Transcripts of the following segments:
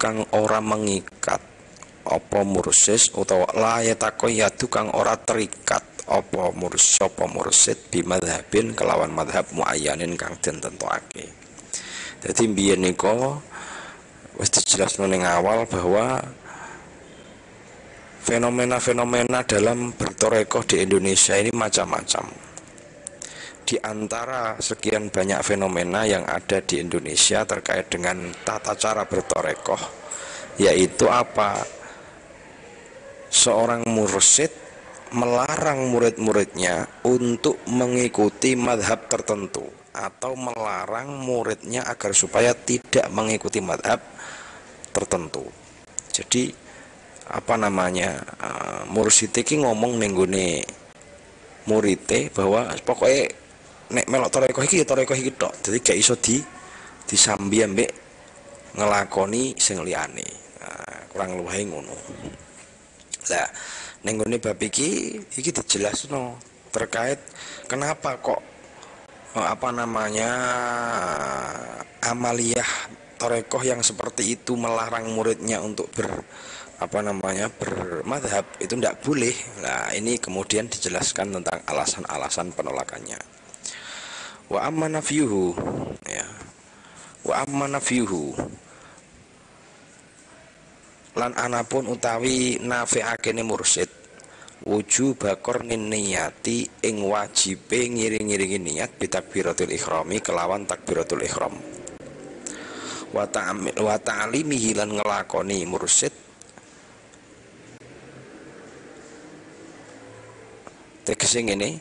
kang ora mengikat apa mursis utawa la yataqayyadu kang ora terikat apa mursid bimadhabin kelawan madhab muayyanin kang den tentokake. Dadi mbiyen nika wis dijelasno ning awal bahwa fenomena-fenomena dalam bertorekoh di Indonesia ini macam-macam. Di antara sekian banyak fenomena yang ada di Indonesia terkait dengan tata cara bertorekoh, yaitu apa? Seorang mursyid melarang murid-muridnya untuk mengikuti madhab tertentu, atau melarang muridnya agar supaya tidak mengikuti madhab tertentu. Jadi apa namanya, mursyid iki ngomong ning gone murite bahwa pokoknya nek melok tarekoh iki tok. Jadi gak iso disambi ambek ngelakoni sing liyane. Kurang luwih ngono. Lah ning gone bab iki dijelasno terkait kenapa kok apa namanya amaliyah tarekoh yang seperti itu melarang muridnya untuk bermadhab, itu tidak boleh. Nah ini kemudian dijelaskan tentang alasan-alasan penolakannya. Wa amma nafyuhu, ya, wa amma nafyuhu lan anapun utawi nafi'akene mursyid wujub kornin niyati ing wajibe ngiring-ngiringi niat bitakbiratul ikhrami kelawan takbiratul ikhram wa ta'limihi lan ngelakoni mursyid tegese ngene.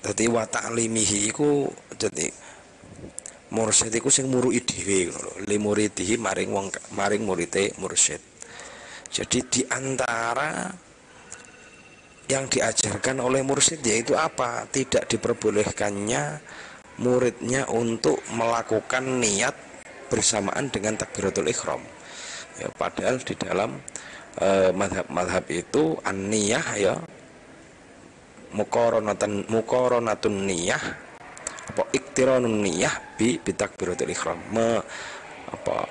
Dadi wa ta'limihi iku dadi mursyid iku sing muruki dhewe ngono lho, li muridihi maring murite mursyid. Jadi di antara yang diajarkan oleh mursyid yaitu apa? Tidak diperbolehkannya muridnya untuk melakukan niat bersamaan dengan takbiratul ikhram. Ya, padahal di dalam madhab itu an-niyah ya muqaranatun niyah apa iktiranun niyah bi takbiratul ikhram.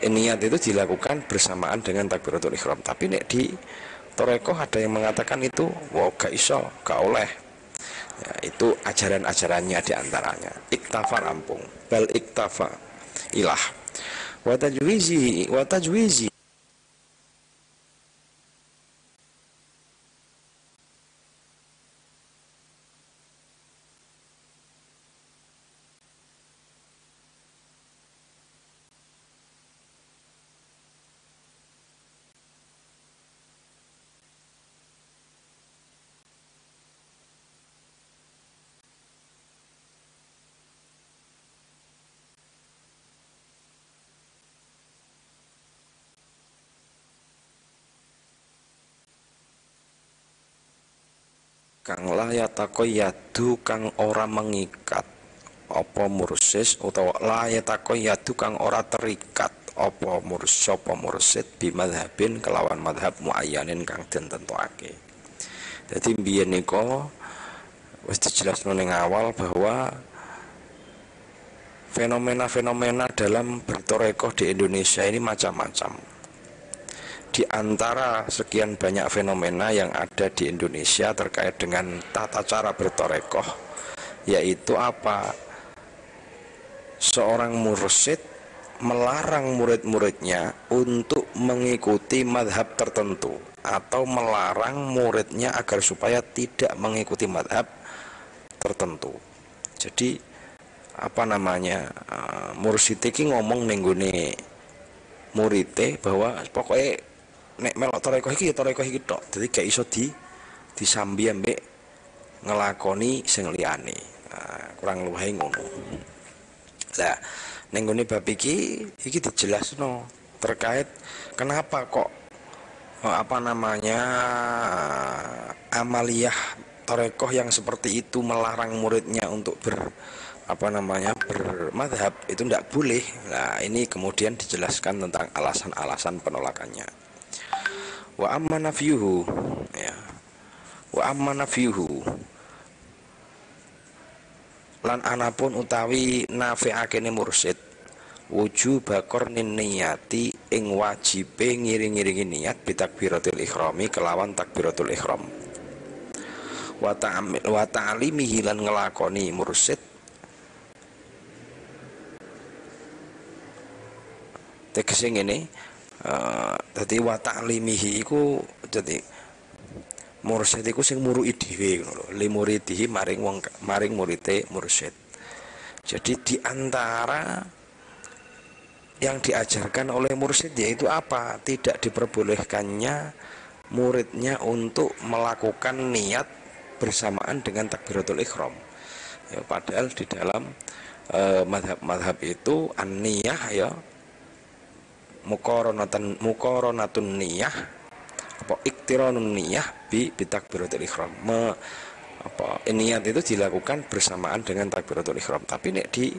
Niat itu dilakukan bersamaan dengan takbiratul ikhram. Tapi nek di tarekoh ada yang mengatakan itu gak iso, gak oleh. Ya, itu ajaran-ajarannya di antaranya. Iktafa rampung, bal iktafa ilah. Wa tajwizi kang la yataqayyadu kang ora mengikat apa mursis utawa la yataqayyadu kang ora terikat apa mursid bimadhabin kelawan madhab muayyanin kang den tentokake. Dadi mbiyen nika wis dijelasno ning awal bahwa fenomena-fenomena dalam bertorekoh di Indonesia ini macam-macam. Di antara sekian banyak fenomena yang ada di Indonesia terkait dengan tata cara bertorekoh, yaitu apa? Seorang mursyid melarang murid-muridnya untuk mengikuti madhab tertentu, atau melarang muridnya agar supaya tidak mengikuti madhab tertentu. Jadi apa namanya, mursyid iki ngomong ning gone murite bahwa pokoknya nek melok tarekoh iki tok. Jadi gak iso disambi ambek ngelakoni sing liyane. Kurang luwih ngono. Lah ning gone bab iki dijelasno terkait kenapa kok apa namanya amaliyah tarekoh yang seperti itu melarang muridnya untuk bermadhab, itu tidak boleh. Nah ini kemudian dijelaskan tentang alasan-alasan penolakannya. Wa amma nafyuhu, ya, wa amma nafyuhu lan anapun utawi nafi'akene mursyid wujuba qarnin niyati ing wajibe ngiring-iringi niat bitakbiratul ikhrami kelawan takbiratul ihram wa ta'limihi lan ngelakoni mursid tegese ngene dadi wa ta'limihi iku dadi mursid iku sing muruki dhewe ngono lho li muridihi maring murite mursid. Jadi di antara yang diajarkan oleh mursid yaitu apa? Tidak diperbolehkannya muridnya untuk melakukan niat bersamaan dengan takbiratul ihram. Ya, padahal di dalam madhab itu an-niyah ya muqaranatun niyah apa iktiranun niyah bi takbiratul ihram. Niat itu dilakukan bersamaan dengan takbiratul ihram. Tapi nek di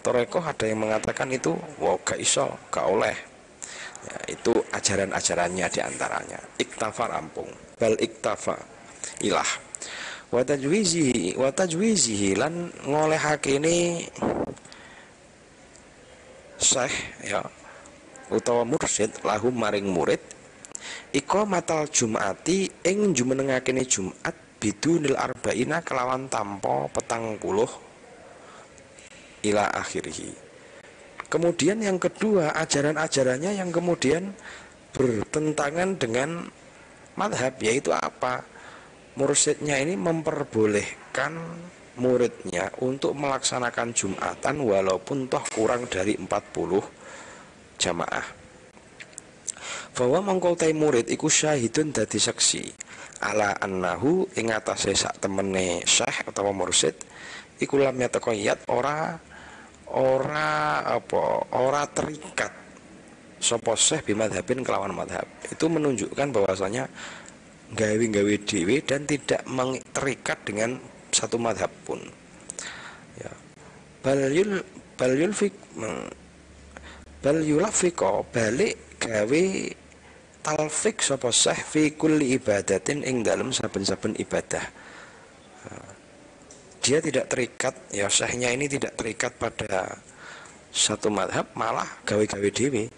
Torekoh ada yang mengatakan itu gak iso, gak oleh. Ya, itu ajaran-ajarannya diantaranya. Iktafa rampung, bal iktafa ilah. Wa tajwizihi lan ngolehake ini syekh ya utawa mursyid lahum maring murid iqamatal jum'ati ing jumenengake Jumat bidunil arba'ina kelawan tanpa 40 ila akhirih. Kemudian yang kedua, ajaran-ajarannya yang kemudian bertentangan dengan madhab, yaitu apa? Mursyidnya ini memperbolehkan muridnya untuk melaksanakan Jumatan walaupun toh kurang dari 40 jamaah. Bahwa mongkol murid iku syahidun dadi saksi ala annahu ing atase sak temene syekh utawa mursyid iku lam yataqayyad ora terikat sapa syekh bimadhabin kelawan madhab. Itu menunjukkan bahwasanya gawe dhewe dan tidak terikat dengan satu madhab pun ya. bal yulafiqo balik gawe talfik sapa syekh fi kulli ibadatin ing dalem saben-saben ibadah. Dia tidak terikat ya, syekhnya ini tidak terikat pada satu madhab, malah gawe-gawe dewe.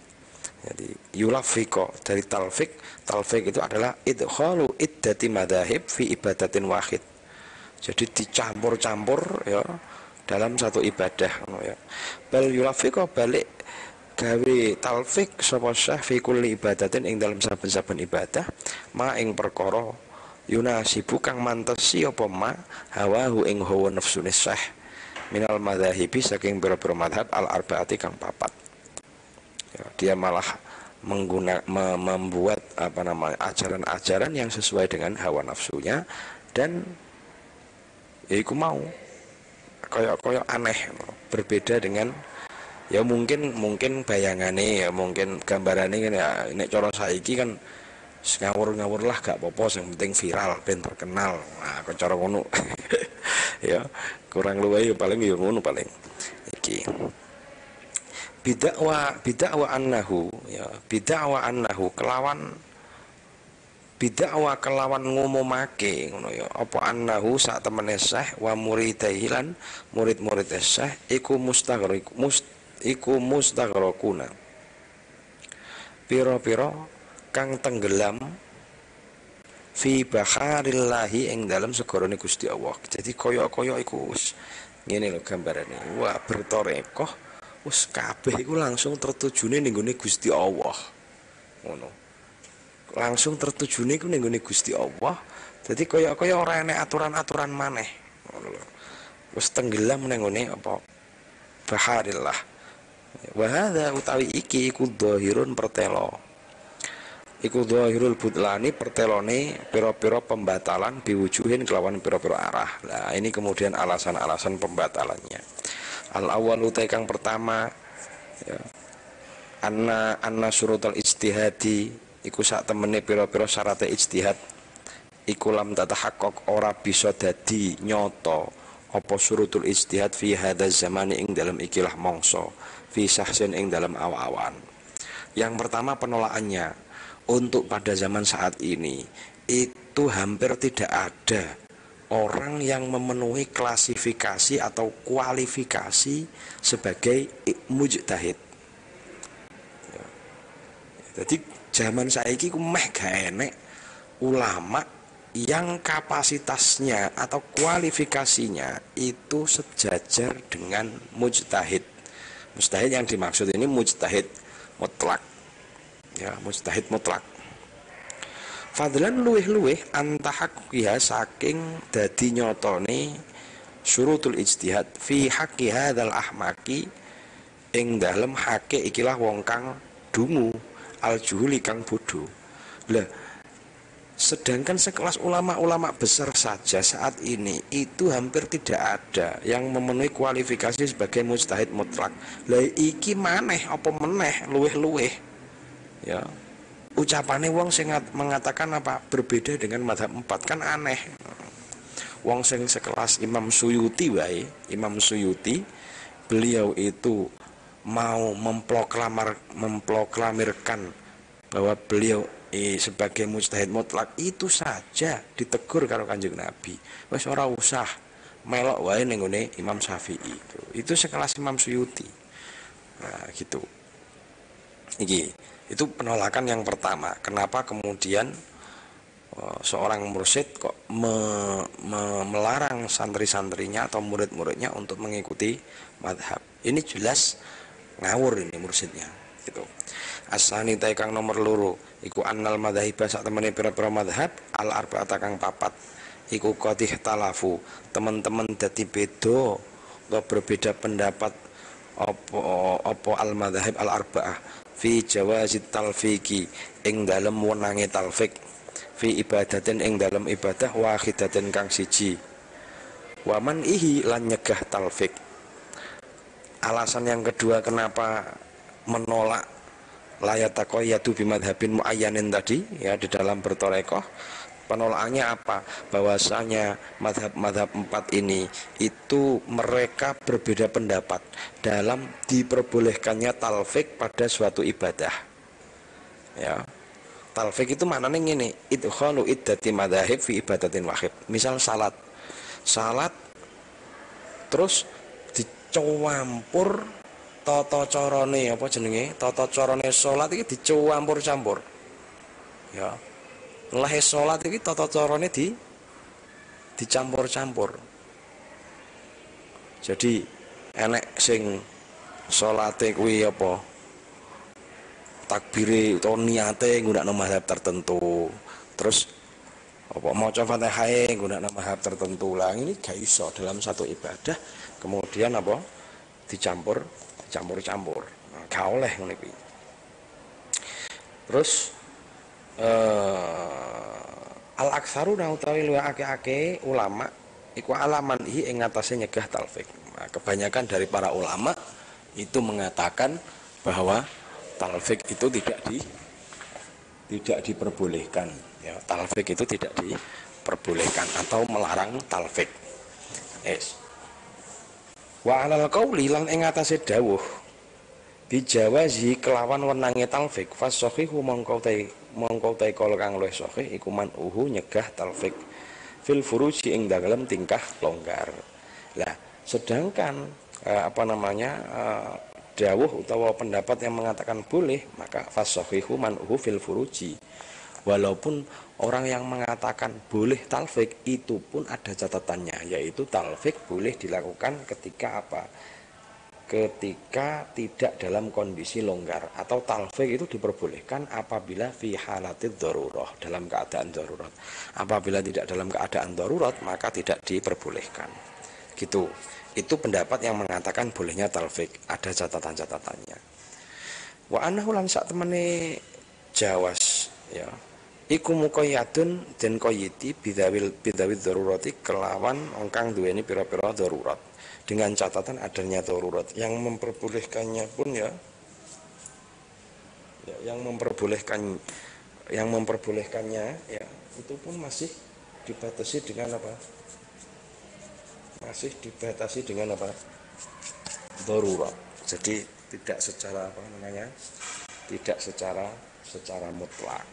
Jadi yulafiqo dari talfik itu adalah idkhalu iddati madhahib fi ibadatin wahid. Jadi dicampur-campur ya dalam satu ibadah ya. Bal yulafiqo balik gawe talfik sapa syekh fi kulli ibadatin ing dalam saben-saben ibadah ma ing perkara yunasibu kang mantesi apa ma hawahu ing hawa nafsune syekh minal madhahibi saking pira-pira madhab al arbaati kang papat ya, dia malah membuat ajaran-ajaran yang sesuai dengan hawa nafsunya dan ya iku mau koyok aneh berbeda dengan ya mungkin bayangannya ya mungkin gambarannya kan ya nek cara saiki kan ngawur-ngawur lah gak apa-apa yang penting viral ben terkenal. Nah kok cara ngono ya kurang luwih paling ya ngono paling iki bid'ah annahu ya kelawan ngumumake ngono ya apa annahu sak temene syekh wa muridaihi lan murid-murid syekh iku mustaghraquna pira-pira kang tenggelam fi baharillahi ing dalam segorone Gusti Allah. Jadi koyok-koyok iku wis ngene lho gambarane. Wah, bertorekoh wis kabeh iku langsung tertujune ning gone Gusti Allah. Ngono. Langsung tertujune iku ning gone Gusti Allah. Jadi koyok-koyok ora enek aturan-aturan maneh. Ngono lho. Wis tenggelam ning gone apa? Baharillah. Wa hadza utawi iki iku dhahirun pertelo. Iku dhahirul butlani pertelone pira-pira pembatalan biwujuhin kelawan pira-pira arah. Nah, ini kemudian alasan-alasan pembatalannya. Al-awwalu kang pertama ya. Anna syurutul ijtihadi iku sak temene pira-pira syarat ijtihad iku lam tatahaqqaq ora bisa dadi nyoto apa syurutul ijtihad fi hadzal zamani ing dalam ikilah mangsa fi sahsin ing dalam awan. Yang pertama penolakannya untuk pada zaman saat ini itu hampir tidak ada orang yang memenuhi klasifikasi atau kualifikasi sebagai mujtahid. Jadi zaman saiki ku meh gak enek ulama yang kapasitasnya atau kualifikasinya itu sejajar dengan mujtahid. Mujtahid yang dimaksud ini mujtahid mutlak. Ya, mujtahid mutlak. Fadlan luweh-luweh antahaqiha saking dadi nyotone syurutul ijtihad fi haqqi hadzal ahmaki ing dalem hake ikilah wong kang dungu al juhuli kang bodho. Lah sedangkan sekelas ulama-ulama besar saja saat ini itu hampir tidak ada yang memenuhi kualifikasi sebagai mujtahid mutlak. Lah iki maneh apa meneh luweh-luweh ya. Ucapane wong sing mengatakan apa berbeda dengan madhab 4 kan aneh. Wong sing sekelas Imam Suyuti wae, Imam Suyuti beliau itu mau memproklamirkan bahwa beliau sebagai mujtahid mutlak itu saja ditegur karo Kanjeng Nabi. Wis ora usah melok wae ning ngene Imam Syafi'i. Itu sekelas Imam Suyuti. Nah, gitu. Itu penolakan yang pertama. Kenapa kemudian seorang mursyid kok melarang santri-santrinya atau murid-muridnya untuk mengikuti madhab? Ini jelas ngawur ini mursyidnya gitu. Asani ta kang nomor loro iku annal madzhab sak temene pira-pira madhab al arba'ata kang papat iku qadih talafu teman-teman dadi beda atau berbeda pendapat apa al madzhab al arba'ah fi jawazit talfiki ing dalem wenange talfik fi ibadatin ing dalem ibadah wahidatin kang siji waman ihi lan nyegah talfik. Alasan yang kedua kenapa menolak layatakoyatu bimadhabin muayyanin tadi ya di dalam bertorekoh, penolakannya apa? Bahwasanya madhab-madhab 4 ini itu mereka berbeda pendapat dalam diperbolehkannya talfik pada suatu ibadah ya. Talfik itu maknanya gini, idkhalu iddati madhahib fi ibadatin wahid. Misal salat terus dicampur tata carane apa jenenge? Tata carane salat iki dicampur-campur. Ya. Lehe salat iki tata carane dicampur-campur. Jadi enek sing salate kuwi apa? Takbire utawa niate nggunakno mazhab tertentu. Terus apa maca Fatihah nggunakno mazhab tertentu. Lah ini gak iso dalam satu ibadah kemudian apa? Dicampur-campur. Nah, gak oleh ngene kuwi. Terus al-aksaru nang utawi luwih akeh-akeh ulama iku alaman ing ngatasé nyegah talfik. Nah, kebanyakan dari para ulama itu mengatakan bahwa talfik itu tidak diperbolehkan ya. Talfik itu tidak diperbolehkan atau melarang talfik. Wa alal qauli lan ing atase dawuh bijawazi kelawan wenange talfik fasahihu mongko ta kala kang luwih sahih iku manuhu nyegah talfik fil furuji ing dalem tingkah longgar. Lah sedangkan dawuh utawa pendapat yang mengatakan boleh maka fasahihu manuhu fil furuji. Walaupun orang yang mengatakan boleh talfik itu pun ada catatannya, yaitu talfik boleh dilakukan ketika apa? Ketika tidak dalam kondisi longgar, atau talfik itu diperbolehkan apabila fi halatid darurah, dalam keadaan darurat. Apabila tidak dalam keadaan darurat maka tidak diperbolehkan. Gitu. Itu pendapat yang mengatakan bolehnya talfik, ada catatan-catatannya. Wa annahu lan sak temene jawas ya. Iku muqayyadun den qayyiti bidawil darurati kelawan kang duweni pira-pira darurat. Dengan catatan adanya darurat yang memperbolehkannya pun ya yang memperbolehkannya ya itu pun masih dibatasi dengan apa? Masih dibatasi dengan apa? Darurat. Jadi tidak secara tidak secara mutlak.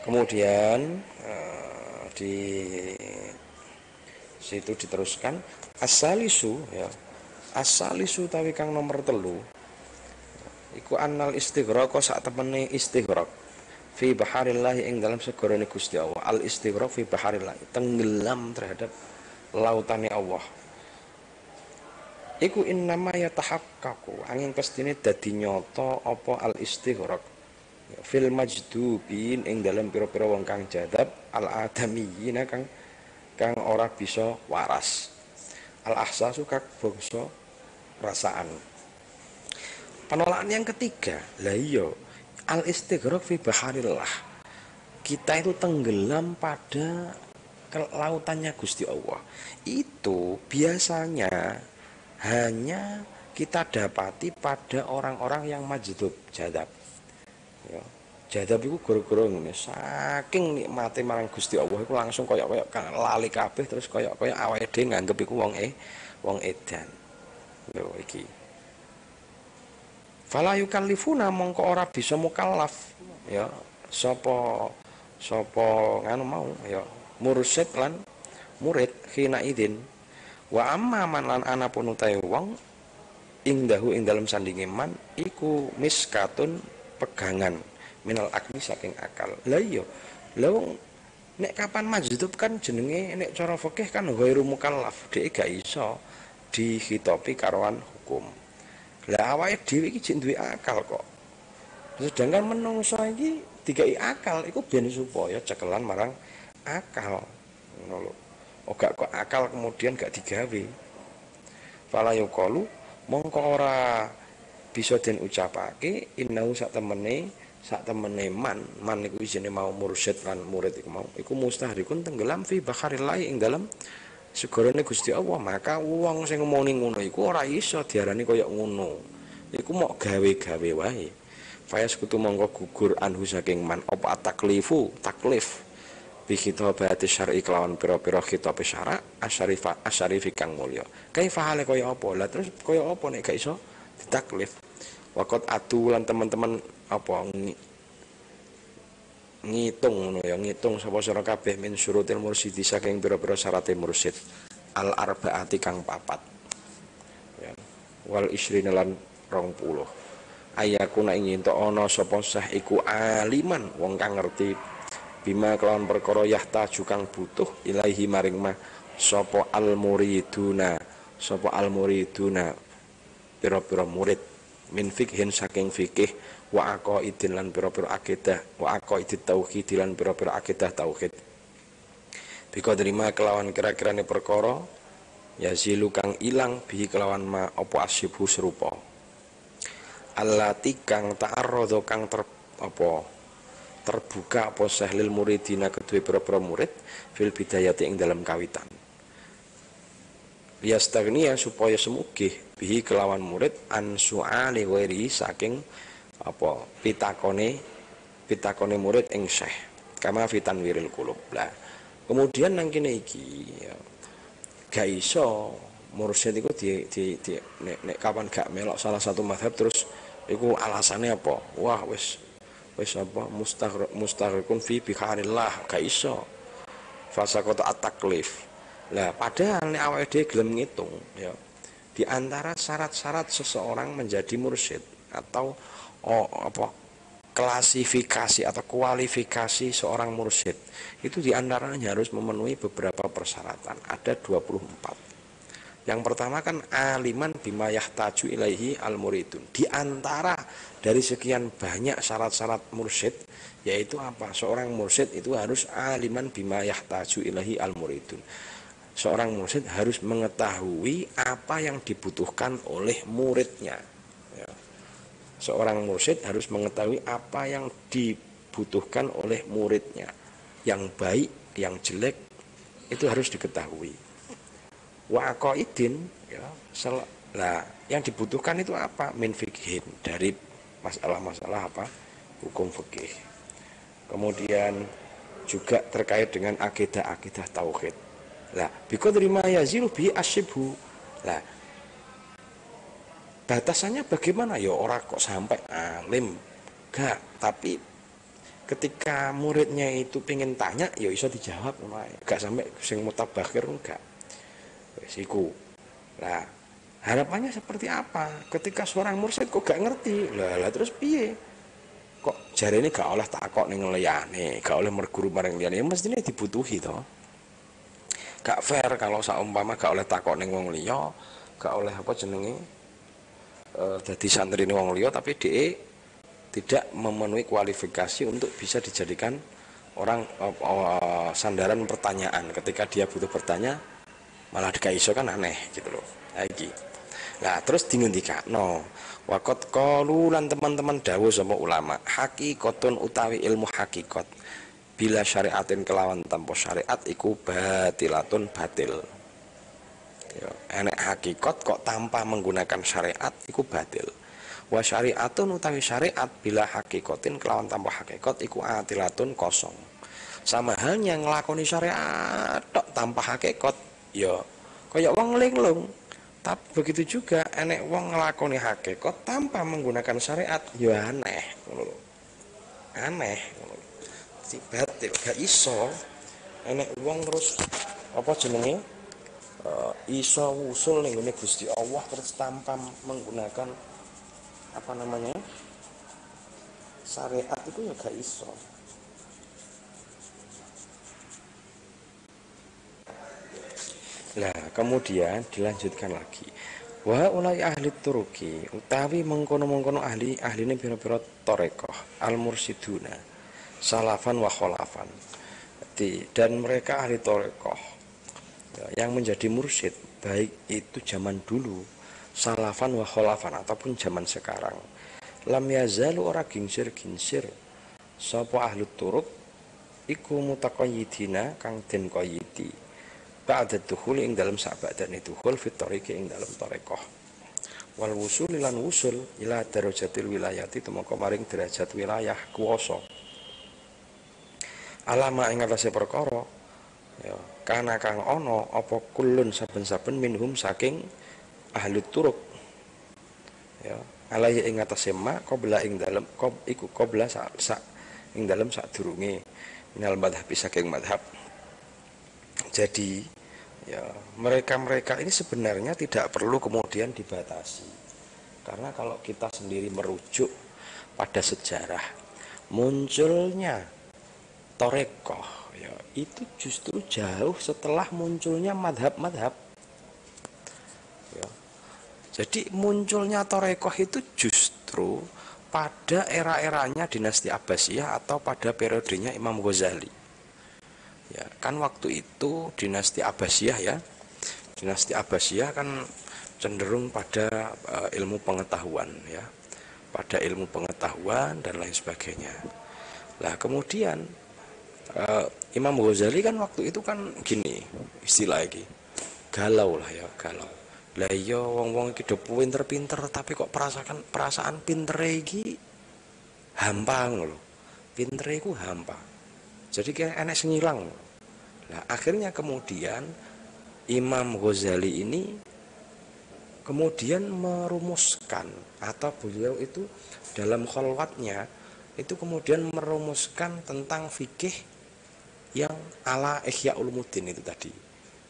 Kemudian di situ diteruskan asalisu ya. Asalisu tawi kang nomor 3 iku annal istighraq sak temene istighraq fi baharillah ing dalam segorone Gusti Allah. Al istighraq fi baharillah, tenggelam terhadap lautannya Allah. Iku innama yatahaqqaqu angin pestine dadi nyata apa al istighraq fil majdubin ing dalam pira-pira wong kang jadab al adamiyyin kang ora bisa waras. Al ahsasu kang bangsa perasaan. Penolakan yang ketiga, lah iya, al istighraq fi baharillah. Kita itu tenggelam pada lautannya Gusti Allah. Itu biasanya hanya kita dapati pada orang-orang yang majdub jadab. Ya. Jadab itu gara-gara ngene, saking nikmate marang Gusti Allah iku langsung kaya lali kabeh terus kaya awake dhewe nganggep iku wong edan. Lho iki. Fala yukallifuna mongko ora bisa mukallaf ya sapa nganu mau ya mursyid lan murid khina idin wa amma man lan anapun utahe wong ing dalam sandinge man iku miskatun pegangan minal akli saking akal. Lah iya lha wong nek kapan majdub kan jenenge nek cara fikih kan ghairu mukallaf, dhek gak iso dihitopi karoan hukum. Lah awake dhewe iki jek duwe akal kok. Sedangkan menungso iki dikai akal iku ben supaya cekelan marang akal. Ngono lho. Ora kok akal kemudian gak digawe. Fala yuqalu mongko ora bisa den ucapake innahu sak temene man iku isine mau mursyid lan murid iku mau iku mustahrikun tenggelam fi baharillah ing dalam segorone Gusti Allah. Maka wong sing ngomongin ngono iku ora iso diarani kaya ngono. Iku mok gawe-gawe wae. Fayas kutu mongko gugur anhu saking man apa taklif bi khitabati syar'i kelawan pira-pira khitab syara' asyarifi kang mulya. Kaifa hale kaya apa? Lah terus kaya apa nek gak iso ditaklif. Waqat atulan teman-teman apa ngitung ngono ya, ngitung sapa sira kabeh min syurutil mursyidi saking pira-pira syaraté mursyid al arbaati kang papat ya wal isrina lan 20 ayakuna ing ento ana sapa sah iku aliman wong kang ngerti bima kelawan perkara yahtaju kang butuh ilahi maring mah sapa al muriduna pira-pira murid min fikhin saking fikih wa aqaidin lan pira-pira akidah wa aqaidit tauhid lan pira-pira akidah tauhid bika terima kelawan kira-kirane perkara yazilu kang ilang bihi kelawan ma apa asyibu serupa allati kang ta'arradha kang terbuka apa sahlil muridina kedue pira-pira murid fil bidayati ing dalam kawitan liyastagniya supaya semugih bihi kelawan murid an su'ali ghairi saking apa pitakone murid ing syekh kama fitan wiril qulub. Lah kemudian nang kene iki ya, gak iso mursyid iku nek kapan gak melok salah satu mazhab terus iku alasannya apa? Wah wis apa mustaghrikun fi biharillah, gak iso. Fasaqata at-taklif. Lah padahal nek awake dhewe gelem ngitung ya. Di antara syarat-syarat seseorang menjadi mursyid atau klasifikasi atau kualifikasi seorang mursyid itu diantaranya harus memenuhi beberapa persyaratan. Ada 24. Yang pertama kan aliman bima yahtaju ilaihi al muridun. Di antara dari sekian banyak syarat-syarat mursyid yaitu apa? Seorang mursyid itu harus aliman bima yahtaju ilaihi al muridun. Seorang mursyid harus mengetahui apa yang dibutuhkan oleh muridnya. Ya. Seorang mursyid harus mengetahui apa yang dibutuhkan oleh muridnya. Yang baik, yang jelek, itu harus diketahui. Wa aqaidin, ya, yang dibutuhkan itu apa? Min fikhin, dari masalah-masalah apa? Hukum fikih. Kemudian juga terkait dengan akidah-akidah tauhid. Lah, biqadri ma yazilu bi asyibhu. Lah, batasannya bagaimana? Ya orang kok sampai alim, gak. Tapi ketika muridnya itu pengen tanya, ya iso dijawab, gak sampai sing mutabakhir enggak. Wis iku. Lah, Harapannya seperti apa? Ketika seorang mursyid kok gak ngerti, lah terus piye? Kok jari ini gak oleh takok ning liyane, gak oleh merguru bareng liyane, ya mestine dibutuhi toh. Gak fair kalau saumpama gak oleh takok ning wong liya, gak oleh apa jenenge dadi santri ning wong liya tapi dhek tidak memenuhi kualifikasi untuk bisa dijadikan orang sandaran pertanyaan. Ketika dia butuh bertanya malah gak iso kan aneh gitu loh. Iki. Nah, terus dingendikakno wakot qalu lan teman-teman dawuh sama ulama, hakikatun utawi ilmu hakikat bila syariatin kelawan tanpa syariat iku batilatun batil. Ya, enek hakikat kok tanpa menggunakan syariat iku batil. Wa syariatun utawi syariat bila hakikatin kelawan tanpa hakikat iku atilatun kosong. Sama halnya ngelakoni syariat tok tanpa hakikat ya kaya wong linglung. Tapi begitu juga enek wong ngelakoni hakikat tanpa menggunakan syariat ya aneh ngono lho. Aneh ngono lho. Si batil gak iso enek wong terus apa jenenge iso usul ning gone Gusti Allah terus tanpa menggunakan apa namanya syariat itu ya gak iso. Nah kemudian dilanjutkan lagi wa ulai ahli turuki utawi mengkono-mengkono ahli ini pira-pira torekoh al mursiduna salafan wa kholafan. Dan mereka ahli torekoh yang menjadi mursyid baik itu zaman dulu salafan wa kholafan ataupun zaman sekarang lam yazalu ora gingsir-gingsir sapa ahli turuk iku mutaqayyidina kang den qayyidi ba'da dukhul ing dalam sabadane dukhul fit tariqi ing dalam tarekoh wal wusul lan wusul ila darajatil wilayati tumeka maring derajat wilayah kuwasa alama ing atase perkara ya kana kang ana apa kulun saben-saben minhum saking ahli turuk ya alaihi ing atase ma qabla ing dalem iku qabla sak ing dalem sadurunge minal madhab saking madhab. Jadi ya mereka-mereka ini sebenarnya tidak perlu kemudian dibatasi. Karena kalau kita sendiri merujuk pada sejarah munculnya torekoh ya itu justru jauh setelah munculnya madhab-madhab ya. Jadi munculnya torekoh itu justru pada era-eranya dinasti Abbasiyah atau pada periodenya Imam Ghazali. Ya, kan waktu itu dinasti Abbasiyah ya. Dinasti Abbasiyah kan cenderung pada ilmu pengetahuan ya. Pada ilmu pengetahuan dan lain sebagainya. Lah kemudian Imam Ghazali kan waktu itu kan gini istilah lagi. Galau lah ya, galau. Lah iya wong-wong iki do pinter-pinter tapi kok perasaan pintere iki hampa ngono lho. Pintere iku hampa. Jadi kayak enek sing ilang. Nah, akhirnya kemudian Imam Ghazali ini kemudian merumuskan atau beliau itu dalam khalwatnya itu kemudian merumuskan tentang fikih yang ala Ihya Ulumuddin itu tadi.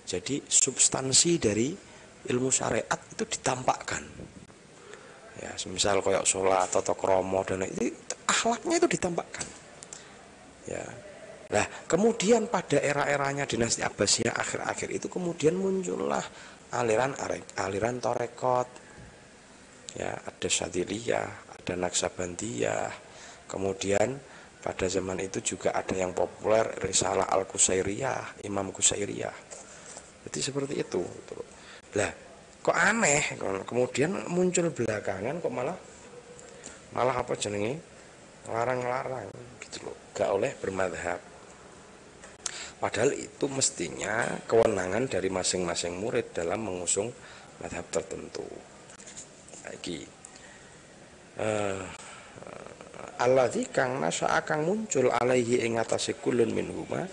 Jadi substansi dari ilmu syariat itu ditampakkan ya misal kayak sholat atau kromo dan itu akhlaknya itu ditampakkan ya. Nah kemudian pada era-eranya dinasti Abbasiyah akhir-akhir itu kemudian muncullah aliran torekot ya, ada Syadiliyah, ada Naksabandiyah, kemudian pada zaman itu juga ada yang populer Risalah Al-Qusairiyah, Imam Qusairiyah. Jadi seperti itu. Lah, kok aneh kemudian muncul belakangan kok malah apa jenenge? Larang-larang gitu loh. Gak oleh bermadhab. Padahal itu mestinya kewenangan dari masing-masing murid dalam mengusung madhab tertentu. Lagi alladzi kang nasya'a kang muncul alaihi ing atase kulun minhuma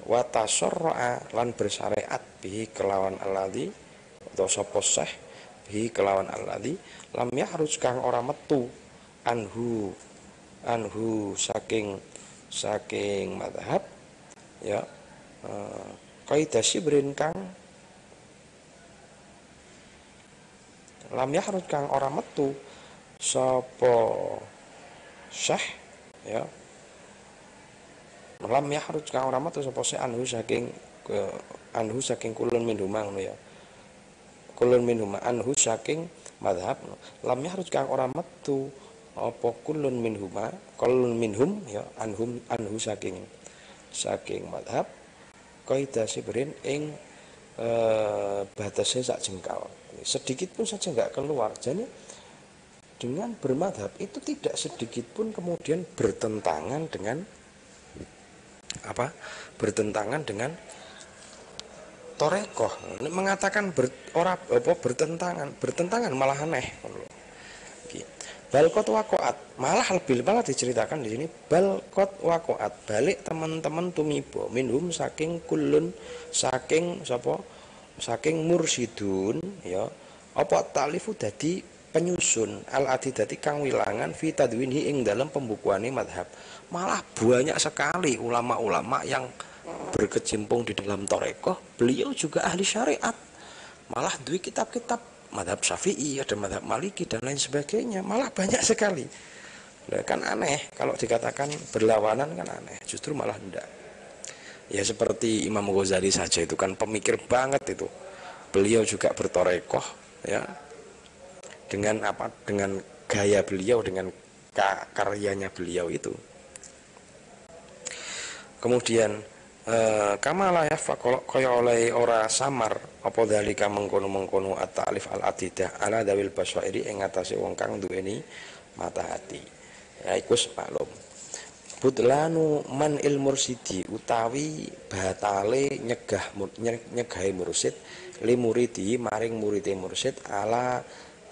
wa tasarra'a lan bersyariat bihi kelawan alladzi atau sapa sah bihi kelawan alladzi lam yahrus kang ora metu anhu saking madhab ya kaidah sibrin kang lam yakhruj kang ora metu sapa syekh ya, lam yakhruj kang ora metu sapa syekh anhu saking kulun minhuma ngono ya, kulun minhuma anhu saking madhab, lam yakhruj kang ora metu apa kulun minhuma, kulun minhum ya, anhu saking madhab qaida sibrin ing batasnya sak jengkal, sedikit pun saja nggak keluar. Jadi dengan bermadhab itu tidak sedikit pun kemudian bertentangan dengan apa? Bertentangan dengan torekoh. Mengatakan bertentangan malah aneh. Balkot wakoat, malah lebih banget diceritakan di sini. Balkot wakoat, balik teman-teman tumibo minhum saking kulun, saking sapa, saking mursidun ya, apa talifu dadi penyusun al adidati kang wilangan fi tadwinhi ing dalam pembukuane madhab. Malah banyak sekali ulama-ulama yang berkecimpung di dalam torekoh, beliau juga ahli syariat, malah duit kitab-kitab madhab syafi'i, ada madhab maliki dan lain sebagainya, malah banyak sekali. Nah, kan aneh kalau dikatakan berlawanan, kan aneh, justru malah enggak. Ya seperti Imam Ghazali saja itu kan pemikir banget itu, beliau juga bertorekoh ya, dengan apa, dengan gaya beliau, dengan karyanya beliau itu. Kemudian kama la yafa kaya oleh ora samar apa dalika mengkono-mengkono at-ta'lif al-atidah ala dawil basairi ing atase wong kang duweni mata hati. Ya iku maklum. Budlanu man il mursidi utawi batale nyegahe mursid li muridi maring muride mursid ala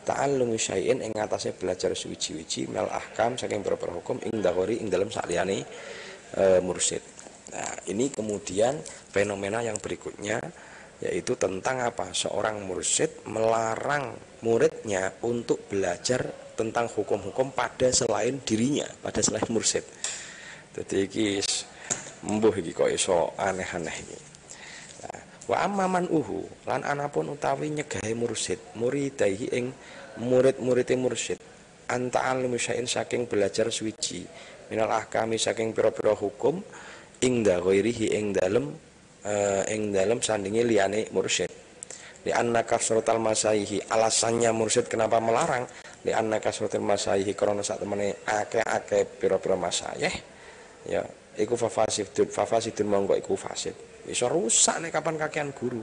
ta'allumi syai'in ing atase belajar suwi-wiji minal ahkam saking beberapa hukum ing dahori ing dalam saliyane mursid. Nah, ini kemudian fenomena yang berikutnya, yaitu tentang apa? Seorang mursyid melarang muridnya untuk belajar tentang hukum-hukum pada selain dirinya, pada selain mursyid. Jadi iki mbuh iki kok iso aneh-aneh iki. Nah, wa amman lan anapun utawi nyegahe mursyid, muridaihi ing murid-muride mursyid, anta alim syai'in saking belajar suci, minal ahkami saking pira-pira hukum ing ghairihi ing dalem sandingi liyane mursyid. Li anna kasratal masayihi, alasannya mursyid kenapa melarang, li anna kasratal masayihi karena sak temene akeh-akeh pira-pira masayih ya, iku fafasidun monggo iku fasid. Iso rusak nek kapan kakean guru.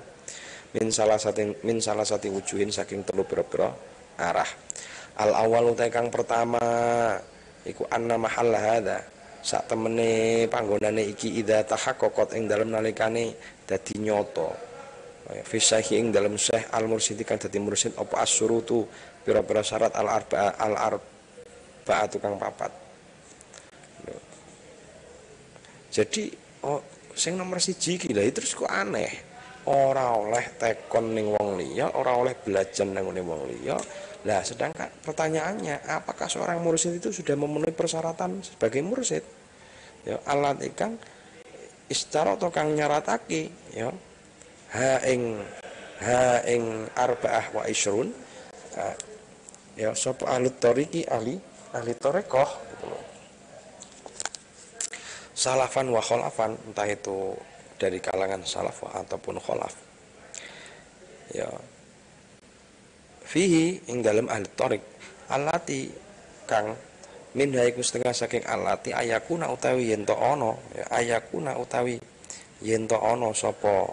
Min salah sati wujuhin saking telu pira-pira arah. Al awal utai kang pertama iku anna mahalla hadza, sak temene panggonane iki idza tahaqqaqat ing dalem nalikane dadi nyata fi sahih ing dalem syekh al mursyid kan dadi mursyid apa asyurutu pira-pira syarat al arba'atu kang papat. Jadi sing nomor 1 iki lha terus kok aneh, ora oleh tekon ning wong liya, ora oleh belajar nang wong liya. Lah sedangkan pertanyaannya, apakah seorang mursyid itu sudah memenuhi persyaratan sebagai mursyid? Ya alat ikang istarata kang nyaratake ya ha ing arba'ah wa isrun ya sapa ahli tariqi ahli tarekoh gitu loh. Salafan wa khalafan, entah itu dari kalangan salaf ataupun khalaf. Ya fihi ing dalam ahli tariq alati kang min haiku setengah saking alati ayakuna utawi yento ono ya, ayakuna utawi yento ono sapa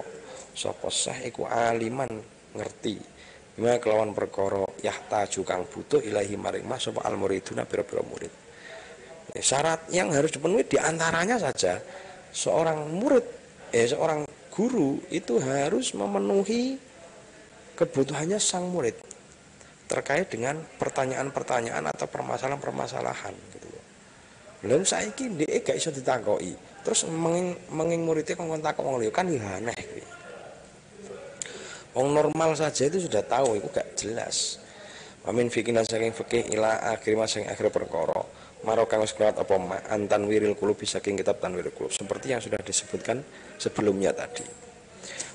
sah iku aliman ngerti bima kelawan perkara yahtaju kang butuh ilahi maring mas sapa al muriduna pira-pira murid. Ya, syarat yang harus dipenuhi diantaranya saja seorang murid seorang guru itu harus memenuhi kebutuhannya sang murid terkait dengan pertanyaan-pertanyaan atau permasalahan-permasalahan gitu loh. Belum saiki ndek gak iso ditakoki. Terus menging muridé kongkon takok wong liya kan ya aneh kuwi. Wong normal saja itu sudah tahu, itu gak jelas. Amin fikina saking fikih ila akhir masing akhir perkara. Maro kang wis kelewat apa antan wiril qulub saking kitab tanwirul qulub seperti yang sudah disebutkan sebelumnya tadi.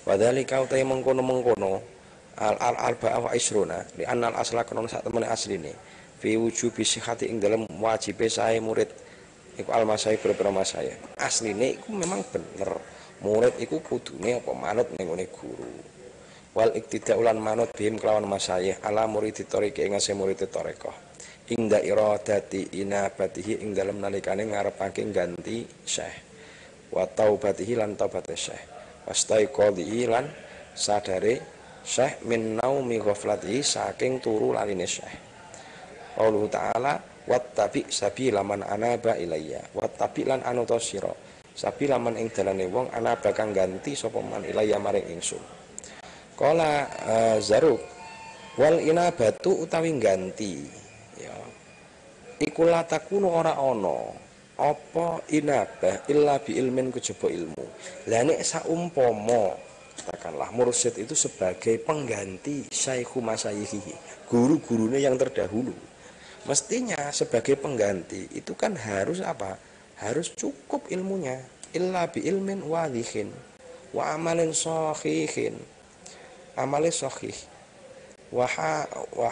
Wadhalika utai mengkono-mengkono al-arba'ah wa isruna li annal asla krono sak temene asline fi wujubi sihhati ing dalem wajibe sae murid iku al-masai pira-pira masaya. Asline iku memang bener. Murid iku kudune apa manut ning ngene guru. Wal iktida ulan manut bihim kelawan masaya ala murid torike ing ase murid toreko. Ing iradati inabatihi ing dalem nalikane ngarepake ganti syekh. Wa taubatihi lan taubate syekh. Wastaiqadhihi lan sadare syekh min naumi ghaflatihi saking turu laline syekh. Allah Ta'ala wattabi sabila man anaba ilayya wattabi lan anuta sira sabila man ing dalane wong anaba kang ganti sapa man ilayya maring ingsun. Qala Zaruk wal inabatu utawi ganti ya iku latakunu ora ana apa inabah illa bi ilmin kejaba ilmu. Lah nek saumpama katakanlah mursyid itu sebagai pengganti syaikhu masayikhi, guru-gurune yang terdahulu. Mestinya sebagai pengganti itu kan harus apa? Harus cukup ilmunya. Illa bi ilmin wadhihin wa amalin sahihin. Amale sahih. Wa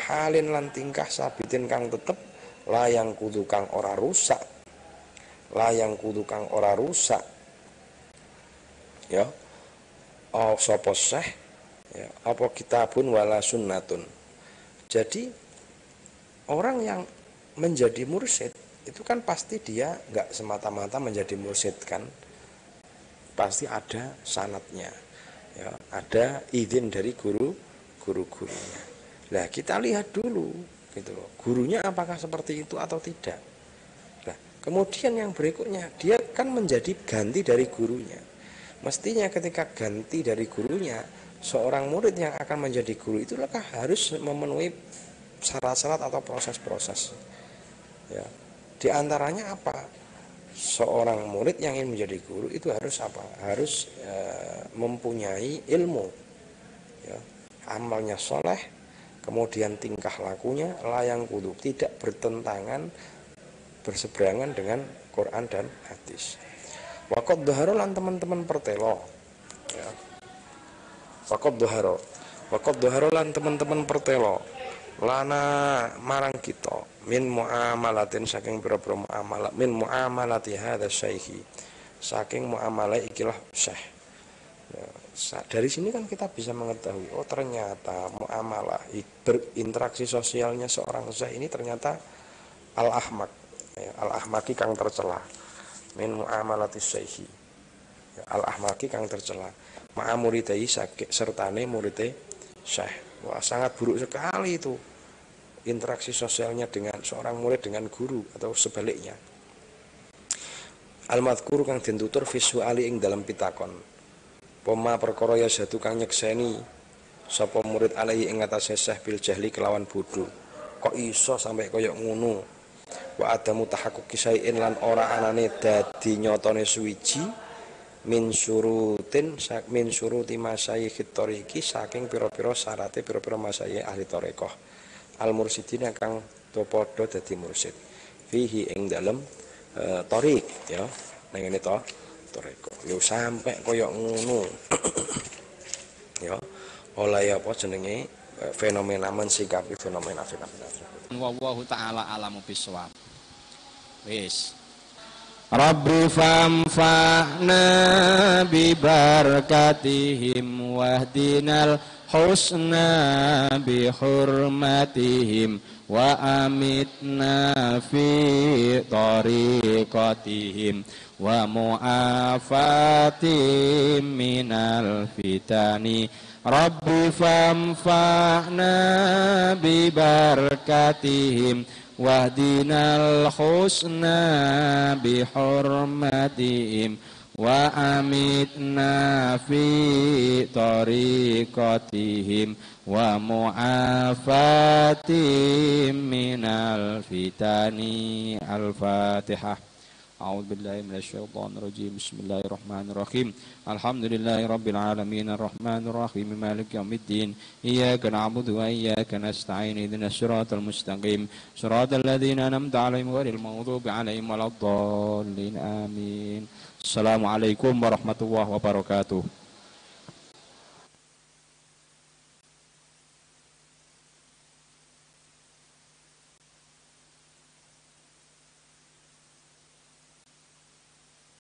halin lan tingkah sabitin kang tetep layang kudu kang ora rusak. Layang kudu kang ora rusak. Ya. Sapa syekh ya, apa kitabun wala sunnatun. Jadi orang yang menjadi mursyid itu kan pasti dia nggak semata-mata menjadi mursyid kan, pasti ada sanadnya, ya, ada izin dari guru-gurunya. Nah kita lihat dulu, gitu loh, gurunya apakah seperti itu atau tidak. Nah kemudian yang berikutnya dia kan menjadi ganti dari gurunya. Mestinya ketika ganti dari gurunya, seorang murid yang akan menjadi guru itu harus memenuhi syarat-syarat atau proses-proses. Ya. Di antaranya apa? Seorang murid yang ingin menjadi guru itu harus apa? Harus mempunyai ilmu. Ya. Amalnya soleh, kemudian tingkah lakunya layang kudu, tidak bertentangan, berseberangan dengan Quran dan hadis. Waqad dhahara lan teman-teman pertelo. Ya. Waqad dhahara lan teman-teman pertelo. Lana marang kita min muamalatin saking pira-pira muamalah min muamalati hadza syaihi saking muamalah ikilah syekh. Ya, dari sini kan kita bisa mengetahui oh ternyata muamalah berinteraksi sosialnya seorang syekh ini ternyata al-ahmak ya, al-ahmaki kang tercela min muamalati syaihi ya, al-ahmaki kang tercela ma'a muridai sertane muride syekh. Wah sangat buruk sekali itu interaksi sosialnya dengan seorang murid dengan guru atau sebaliknya. Al-madhkur kang den tutur visuali ing dalam pitakon. Poma perkara ya satu kang nyekseni sapa murid alaihi ing atase syekh bil jahli kelawan bodho. Kok iso sampai kaya ngono? Wa adamu tahaqquqi syai'in lan ora anane dadi nyatane suwiji min syuruti masyayikh thariqi saking pira-pira syarate pira-pira masyayikh ahli thariqah al mursyidina kang padha dadi mursyid fihi ing dalem thariq ya nang ngene to thariqah lho sampe kaya ngono ya oleh apa jenenge fenomena mensikapi fenomena wallahu taala alamu bisawab wis Rabbi famfa'na bi barakatihim wahdinal husna bi hurmatihim wa amitna fi tariqatihim wa mu'afatim minal fitani Rabbi famfa'na bi barakatihim wahdinal husna bi hurmatihim wa amitna fi tariqatihim wa mu'afatim minal fitani. Al-Fatihah. A'udzu billahi minasyaitonir rajim. Bismillahirrahmanirrahim. Alhamdulillahi rabbil alamin arrahmanir rahim maliki yaumiddin. Iyyaka na'budu wa iyyaka nasta'in ihdinas siratal mustaqim. Shiratal ladzina an'amta 'alaihim ghairil maghdubi 'alaihim waladdallin. Amin. Assalamualaikum warahmatullahi wabarakatuh.